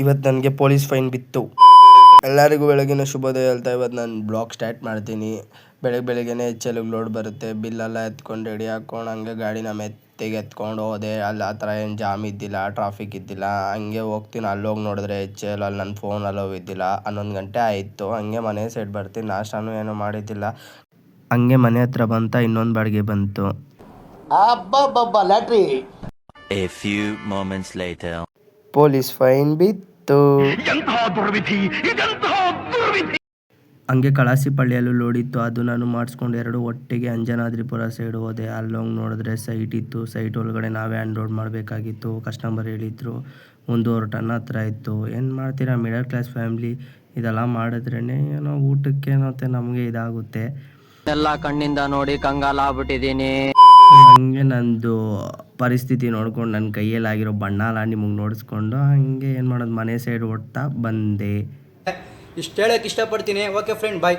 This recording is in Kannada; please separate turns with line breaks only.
ಇವತ್ತು ನನಗೆ ಪೊಲೀಸ್ ಫೈನ್ ಬಿತ್ತು. ಎಲ್ಲರಿಗೂ ಬೆಳಗಿನ ಶುಭೋದಯ ಹೇಳ್ತಾ ಇವತ್ತು ನಾನು ಬ್ಲಾಗ್ ಸ್ಟಾರ್ಟ್ ಮಾಡ್ತೀನಿ. ಬೆಳಗ್ಗೆನೇ ಎಚ್ಚೆಲಿಗೆ ಲೋಡ್ ಬರುತ್ತೆ, ಬಿಲ್ಲೆಲ್ಲ ಎತ್ಕೊಂಡು ರೆಡಿ ಹಾಕ್ಕೊಂಡು ಹಂಗೆ ಗಾಡಿನ ಮೆತ್ತಿಗೆ ಎತ್ಕೊಂಡು ಹೋದೆ. ಅಲ್ಲಿ ಆ ಥರ ಏನು ಜಾಮ್ ಇದ್ದಿಲ್ಲ, ಟ್ರಾಫಿಕ್ ಇದ್ದಿಲ್ಲ. ಹಂಗೆ ಹೋಗ್ತೀನಿ, ಅಲ್ಲೋಗಿ ನೋಡಿದ್ರೆ ಎಲ್ ಅಲ್ಲಿ ನನ್ನ ಫೋನ್ ಅಲ್ಲೋ ಇದ್ದಿಲ್ಲ. 11 ಗಂಟೆ ಆಯಿತು. ಹಂಗೆ ಮನೆ ಸೈಡ್ ಬರ್ತೀನಿ, ನಾಷ್ಟಾನು ಏನೂ ಮಾಡಿದ್ದಿಲ್ಲ. ಹಂಗೆ ಮನೆ ಹತ್ರ ಬಂತ ಇನ್ನೊಂದು ಬಾಡಿಗೆ ಬಂತು.
ಲ್ಯಾಟ್ರಿ.
A few moments later.
Police fine ಬಿತ್ತು. ಹಂಗೆ ಕಳಾಸಿಪಳ್ಳಿಯಲ್ಲೂ ಲೋಡಿತ್ತು, ಅದು ನಾನು ಮಾಡಿಸ್ಕೊಂಡು ಎರಡು ಒಟ್ಟಿಗೆ ಅಂಜನಾದ್ರಿಪುರ ಸೈಡ್ ಹೋದೆ. ಅಲ್ಲೋಗಿ ನೋಡಿದ್ರೆ ಸೈಟ್ ಇತ್ತು. ಸೈಟ್ ಒಳಗಡೆ ನಾವೇ ಅನ್ಲೋಡ್ ಮಾಡಬೇಕಾಗಿತ್ತು. ಕಸ್ಟಮರ್ ಹೇಳಿದ್ರು 1.5 ಟನ್ ಹತ್ರ ಇತ್ತು. ಏನು ಮಾಡ್ತೀರಾ, ಮಿಡಲ್ ಕ್ಲಾಸ್ ಫ್ಯಾಮ್ಲಿ, ಇದೆಲ್ಲ ಮಾಡಿದ್ರೇ ಏನೋ ಊಟಕ್ಕೆ ಮತ್ತೆ ನಮಗೆ ಇದಾಗುತ್ತೆ.
ಎಲ್ಲ ಕಣ್ಣಿಂದ ನೋಡಿ ಕಂಗಾಲಾಗ್ಬಿಟ್ಟಿದ್ದೀನಿ.
ಹಂಗೆ ನಂದು ಪರಿಸ್ಥಿತಿ ನೋಡ್ಕೊಂಡು ನನ್ನ ಕೈಯಲ್ಲಾಗಿರೋ ಬಣ್ಣ ಎಲ್ಲ ನಿಮಗೆ ನೋಡಿಸ್ಕೊಂಡು ಹಂಗೆ ಏನು ಮಾಡೋದು, ಮನೆ ಸೈಡ್ ಓಡ್ತಾ ಬಂದೆ.
ಇಷ್ಟು ಹೇಳಕ್ಕೆ ಇಷ್ಟಪಡ್ತೀನಿ. ಓಕೆ ಫ್ರೆಂಡ್, ಬಾಯ್.